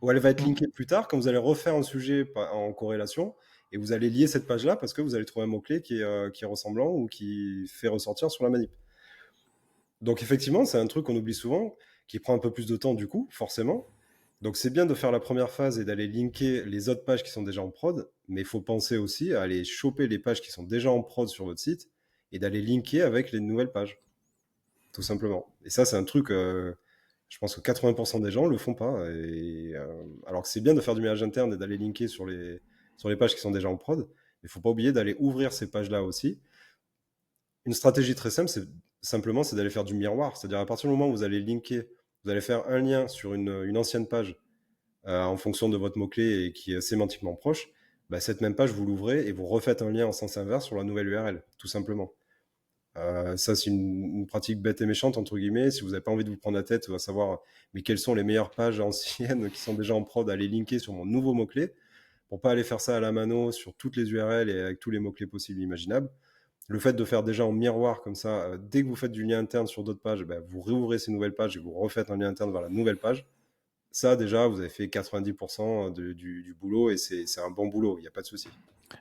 Ou elle va être linkée plus tard quand vous allez refaire un sujet en corrélation et vous allez lier cette page-là parce que vous allez trouver un mot-clé qui est ressemblant ou qui fait ressortir sur la manip. Donc effectivement, c'est un truc qu'on oublie souvent, qui prend un peu plus de temps du coup, forcément. Donc c'est bien de faire la première phase et d'aller linker les autres pages qui sont déjà en prod, mais il faut penser aussi à aller choper les pages qui sont déjà en prod sur votre site et d'aller linker avec les nouvelles pages, tout simplement. Et ça, c'est un truc, je pense que 80% des gens le font pas. Alors que c'est bien de faire du maillage interne et d'aller linker sur les pages qui sont déjà en prod, mais il ne faut pas oublier d'aller ouvrir ces pages-là aussi. Une stratégie très simple, c'est d'aller faire du miroir. C'est-à-dire à partir du moment où vous allez linker, vous allez faire un lien sur une ancienne page en fonction de votre mot-clé et qui est sémantiquement proche, cette même page, vous l'ouvrez et vous refaites un lien en sens inverse sur la nouvelle URL, tout simplement. Ça, c'est une pratique bête et méchante, entre guillemets. Si vous n'avez pas envie de vous prendre la tête, à savoir mais quelles sont les meilleures pages anciennes qui sont déjà en prod à aller linker sur mon nouveau mot-clé, pour pas aller faire ça à la mano sur toutes les URL et avec tous les mots-clés possibles et imaginables. Le fait de faire déjà en miroir comme ça, dès que vous faites du lien interne sur d'autres pages, vous réouvrez ces nouvelles pages et vous refaites un lien interne vers la nouvelle page. Ça, déjà, vous avez fait 90% du boulot et c'est un bon boulot, il n'y a pas de souci.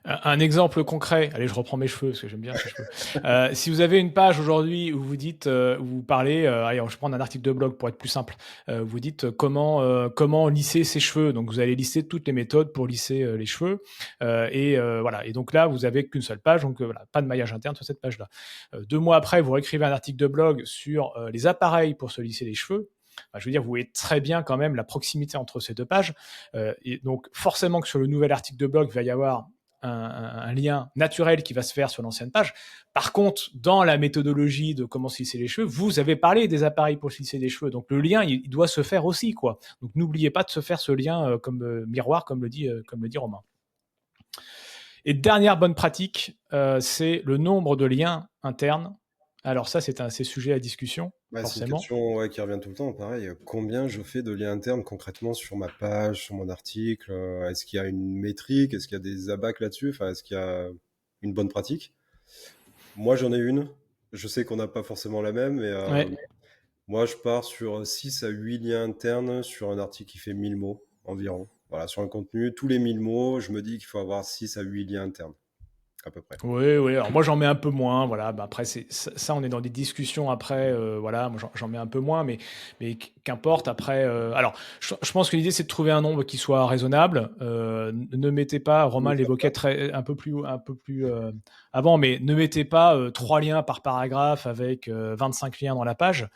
Un exemple concret, allez, je reprends mes cheveux parce que j'aime bien ces cheveux. Si vous avez une page aujourd'hui où vous dites, où vous parlez, allez, je vais prendre un article de blog pour être plus simple. Vous dites comment lisser ses cheveux. Donc vous allez lister toutes les méthodes pour lisser les cheveux. Voilà. Et donc là, vous avez qu'une seule page, donc voilà, pas de maillage interne sur cette page-là. 2 mois après, vous réécrivez un article de blog sur les appareils pour se lisser les cheveux. Je veux dire, vous voyez très bien quand même la proximité entre ces deux pages. Et donc forcément que sur le nouvel article de blog, il va y avoir un lien naturel qui va se faire sur l'ancienne page. Par contre, dans la méthodologie de comment se lisser les cheveux, vous avez parlé des appareils pour se lisser les cheveux. Donc le lien, il doit se faire aussi, quoi. Donc n'oubliez pas de se faire ce lien comme miroir, comme le dit Romain. Et dernière bonne pratique, c'est le nombre de liens internes. Alors ça, c'est sujet à discussion, C'est une forcément. question qui revient tout le temps, pareil. Combien je fais de liens internes concrètement sur ma page, sur mon article? Est-ce qu'il y a une métrique? Est-ce qu'il y a des abacs là-dessus? Enfin, est-ce qu'il y a une bonne pratique? Moi, j'en ai une. Je sais qu'on n'a pas forcément la même, mais moi, je pars sur 6 à 8 liens internes sur un article qui fait 1000 mots environ. Voilà, sur un contenu, tous les 1000 mots, je me dis qu'il faut avoir 6 à 8 liens internes, à peu près. Oui. Alors moi, j'en mets un peu moins. Voilà. Après, ça, on est dans des discussions après. Voilà. Moi, j'en mets un peu moins, mais qu'importe. Après, alors, je pense que l'idée, c'est de trouver un nombre qui soit raisonnable. Ne mettez pas, Romain l'évoquait un peu plus avant, mais ne mettez pas 3 liens par paragraphe avec 25 liens dans la page.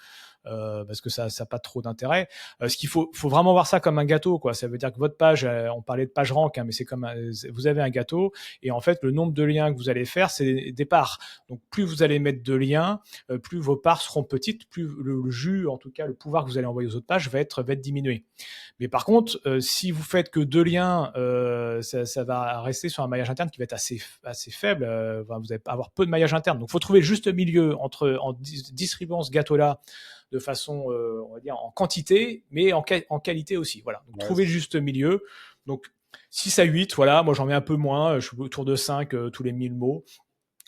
parce que ça n'a pas trop d'intérêt. Ce qu'il faut vraiment voir ça comme un gâteau, quoi. Ça veut dire que votre page, on parlait de page rank, hein, mais c'est comme vous avez un gâteau, et en fait, le nombre de liens que vous allez faire, c'est des parts. Donc, plus vous allez mettre de liens, plus vos parts seront petites, plus le jus, en tout cas, le pouvoir que vous allez envoyer aux autres pages va être diminué. Mais par contre, si vous faites que 2 liens, ça va rester sur un maillage interne qui va être assez faible. Vous allez avoir peu de maillage interne. Donc, il faut trouver le juste milieu en distribuant ce gâteau-là de façon, on va dire, en quantité, mais en qualité aussi. Voilà. Donc, trouver le juste milieu. Donc, 6 à 8, voilà. Moi, j'en mets un peu moins. Je suis autour de 5 tous les 1000 mots.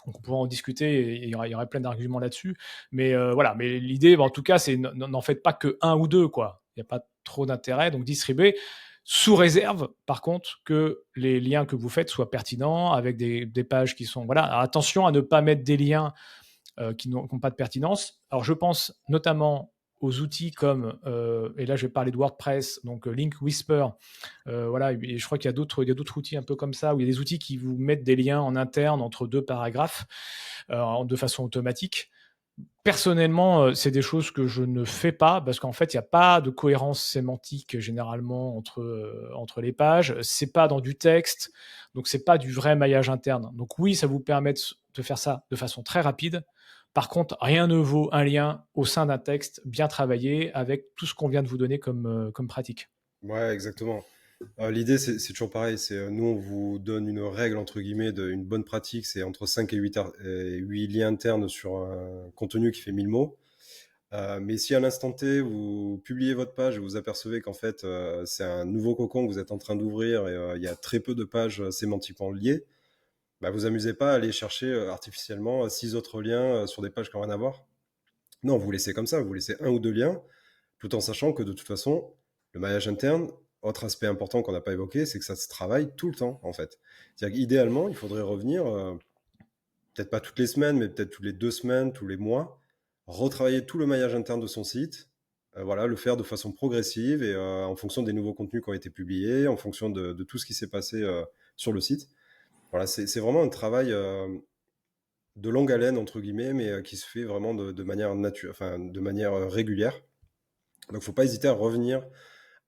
Donc on pourra en discuter et il y aurait plein d'arguments là-dessus. Mais voilà, mais l'idée, en tout cas, c'est n'en faites pas que un ou deux, quoi. Il n'y a pas trop d'intérêt. Donc distribuez sous réserve, par contre, que les liens que vous faites soient pertinents avec des pages qui sont. Voilà. Alors, attention à ne pas mettre des liens qui n'ont pas de pertinence. Alors je pense notamment aux outils comme, et là je vais parler de WordPress, donc Link Whisper, voilà, et je crois qu'il y a d'autres outils un peu comme ça, où il y a des outils qui vous mettent des liens en interne entre deux paragraphes de façon automatique. Personnellement, c'est des choses que je ne fais pas parce qu'en fait, il n'y a pas de cohérence sémantique généralement entre les pages. C'est pas dans du texte, donc c'est pas du vrai maillage interne. Donc oui, ça vous permet de faire ça de façon très rapide. Par contre, rien ne vaut un lien au sein d'un texte bien travaillé avec tout ce qu'on vient de vous donner comme pratique. Ouais, exactement. L'idée, c'est toujours pareil. Nous, on vous donne une règle, entre guillemets, une bonne pratique. C'est entre 5 et 8 liens internes sur un contenu qui fait 1000 mots. Mais si à l'instant T, vous publiez votre page et vous apercevez qu'en fait, c'est un nouveau cocon que vous êtes en train d'ouvrir et il y a très peu de pages sémantiquement liées, bah, vous amusez pas à aller chercher artificiellement 6 autres liens sur des pages qui n'ont rien à voir. Non, vous laissez comme ça. Vous laissez un ou deux liens, tout en sachant que de toute façon, le maillage interne, autre aspect important qu'on n'a pas évoqué, c'est que ça se travaille tout le temps, en fait. C'est-à-dire qu'idéalement, il faudrait revenir, peut-être pas toutes les semaines, mais peut-être toutes les 2 semaines, tous les mois, retravailler tout le maillage interne de son site, voilà, le faire de façon progressive et en fonction des nouveaux contenus qui ont été publiés, en fonction de tout ce qui s'est passé sur le site. Voilà, c'est vraiment un travail de longue haleine, entre guillemets, mais qui se fait vraiment de manière, de manière régulière. Donc, faut pas hésiter à revenir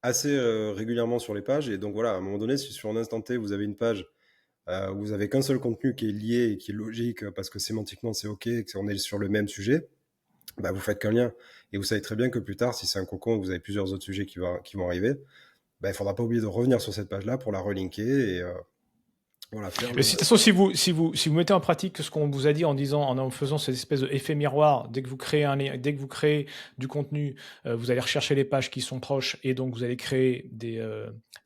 assez régulièrement sur les pages. Et donc, voilà, à un moment donné, si sur un instant T, vous avez une page où vous avez qu'un seul contenu qui est lié et qui est logique parce que sémantiquement, c'est OK, qu'on est sur le même sujet, bah, vous faites qu'un lien. Et vous savez très bien que plus tard, si c'est un cocon, vous avez plusieurs autres sujets qui vont arriver, bah, il faudra pas oublier de revenir sur cette page-là pour la relinker et voilà, faire Mais de toute façon, si vous mettez en pratique ce qu'on vous a dit en faisant cette espèce d'effet miroir, dès que vous créez dès que vous créez du contenu, vous allez rechercher les pages qui sont proches et donc vous allez créer des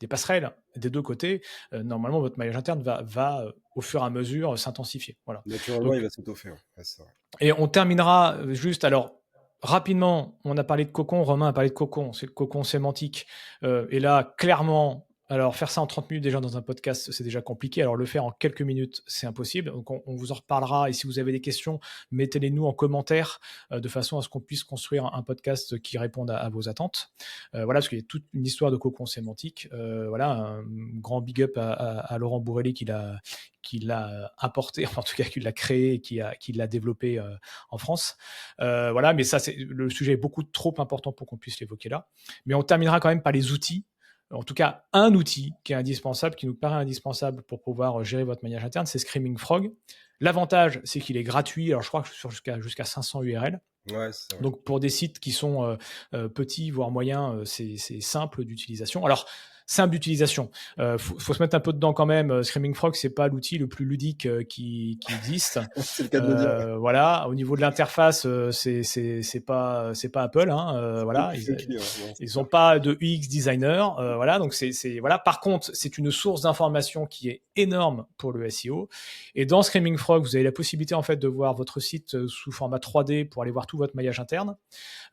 passerelles des deux côtés. Normalement, votre maillage interne va au fur et à mesure s'intensifier. Voilà. naturellement, il Donc, va s'étoffer. Ouais. Ouais, c'est vrai. et on terminera juste alors. Rapidement, on a parlé de cocon, Romain a parlé de cocon, c'est le cocon sémantique. Et là, clairement, alors faire ça en 30 minutes déjà dans un podcast, c'est déjà compliqué. Alors le faire en quelques minutes, c'est impossible. Donc on vous en reparlera. Et si vous avez des questions, mettez-les nous en commentaire de façon à ce qu'on puisse construire un podcast qui réponde à vos attentes. Voilà, parce qu'il y a toute une histoire de cocon sémantique. Voilà, un grand big up à Laurent Bourrelli qui l'a apporté, en tout cas qui l'a créé et qui l'a développé en France. Voilà, mais ça, le sujet est beaucoup trop important pour qu'on puisse l'évoquer là. Mais on terminera quand même par les outils. En tout cas, un outil qui est indispensable, qui nous paraît indispensable pour pouvoir gérer votre maillage interne, c'est Screaming Frog. L'avantage, c'est qu'il est gratuit. Alors, je crois que sur jusqu'à 500 URL. Ouais, c'est vrai. Donc, pour des sites qui sont petits, voire moyens, c'est simple d'utilisation. Alors, simple d'utilisation. Faut se mettre un peu dedans quand même. Screaming Frog, c'est pas l'outil le plus ludique qui existe. C'est le cas de le dire. Ouais. Voilà. Au niveau de l'interface, c'est pas Apple. C'est Voilà. plus funky, ouais. Non, c'est Ils n'ont clair. pas de UX designer. Voilà. Donc voilà. Par contre, c'est une source d'information qui est énorme pour le SEO. Et dans Screaming Frog, vous avez la possibilité en fait de voir votre site sous format 3D pour aller voir tout votre maillage interne.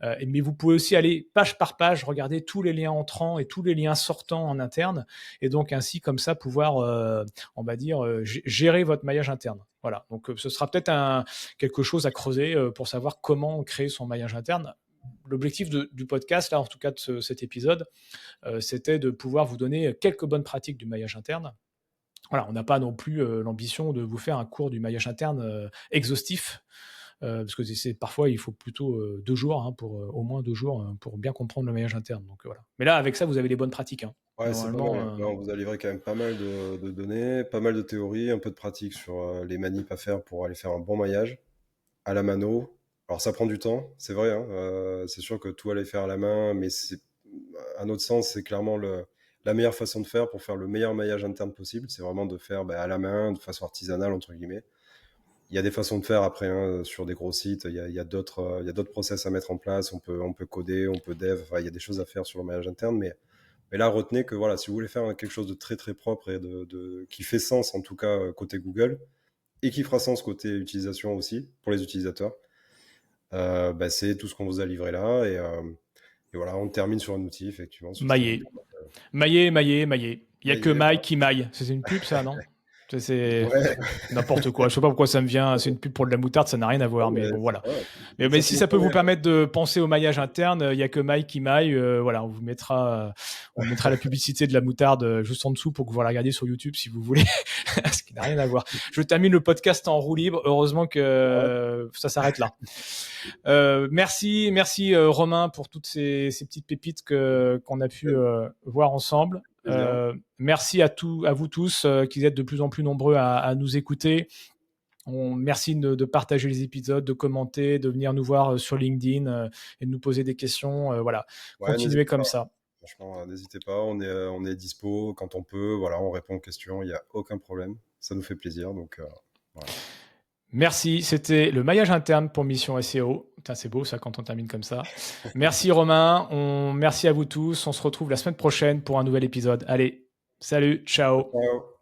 Mais vous pouvez aussi aller page par page, regarder tous les liens entrants et tous les liens sortants en interne, et donc ainsi comme ça pouvoir, on va dire, gérer votre maillage interne. Voilà. Donc ce sera peut-être quelque chose à creuser pour savoir comment créer son maillage interne. L'objectif du podcast, là, en tout cas de cet épisode, c'était de pouvoir vous donner quelques bonnes pratiques du maillage interne. Voilà, on n'a pas non plus l'ambition de vous faire un cours du maillage interne exhaustif. parce que parfois il faut plutôt 2 jours, hein, au moins 2 jours pour bien comprendre le maillage interne. Donc voilà. Mais là, avec ça, vous avez les bonnes pratiques, hein. Ouais, c'est pas mal, Normalement, ouais. Là, on vous a livré quand même pas mal de données, pas mal de théories, un peu de pratique sur les manips à faire pour aller faire un bon maillage à la mano. Alors ça prend du temps, c'est vrai, hein, c'est sûr que tout aller faire à la main, mais à notre sens, c'est clairement la meilleure façon de faire pour faire le meilleur maillage interne possible. C'est vraiment de faire à la main, de façon artisanale, entre guillemets. Il y a des façons de faire après, hein, sur des gros sites, il y a d'autres process à mettre en place, on peut coder, on peut dev, enfin, il y a des choses à faire sur le maillage interne, mais là, retenez que voilà, si vous voulez faire quelque chose de très très propre et qui fait sens, en tout cas côté Google, et qui fera sens côté utilisation aussi, pour les utilisateurs, c'est tout ce qu'on vous a livré là. Et voilà, on termine sur un outil, effectivement, sur ces mailler. manips. Mailler, mailler, mailler. Il n'y a que Mailler, Mike qui maille. C'est une pub, ça, non? C'est ouais, n'importe quoi. Je sais pas pourquoi ça me vient. C'est une pub pour de la moutarde, ça n'a rien à voir. non, Mais mais bon, voilà. voilà. Mais Ça si finit ça peut par vous bien. permettre de penser au maillage interne, il n'y a que Mike qui maille. Voilà, on mettra la publicité de la moutarde juste en dessous pour que vous la regardiez sur YouTube si vous voulez. Ce qui n'a rien à voir. Je termine le podcast en roue libre. Heureusement que ça s'arrête là. Merci Romain pour toutes ces petites pépites qu'on a pu voir ensemble. Merci à vous tous qui êtes de plus en plus nombreux à nous écouter. Merci de partager les épisodes, de commenter, de venir nous voir sur LinkedIn et de nous poser des questions. Voilà, Ouais, continuez n'hésitez comme pas. ça. Franchement, n'hésitez pas. On est dispo quand on peut. Voilà, on répond aux questions. Il n'y a aucun problème. Ça nous fait plaisir. Donc, voilà. Merci, c'était le maillage interne pour Mission SEO. Putain, c'est beau ça quand on termine comme ça. Merci Romain, merci à vous tous. On se retrouve la semaine prochaine pour un nouvel épisode. Allez, salut, ciao. Ciao.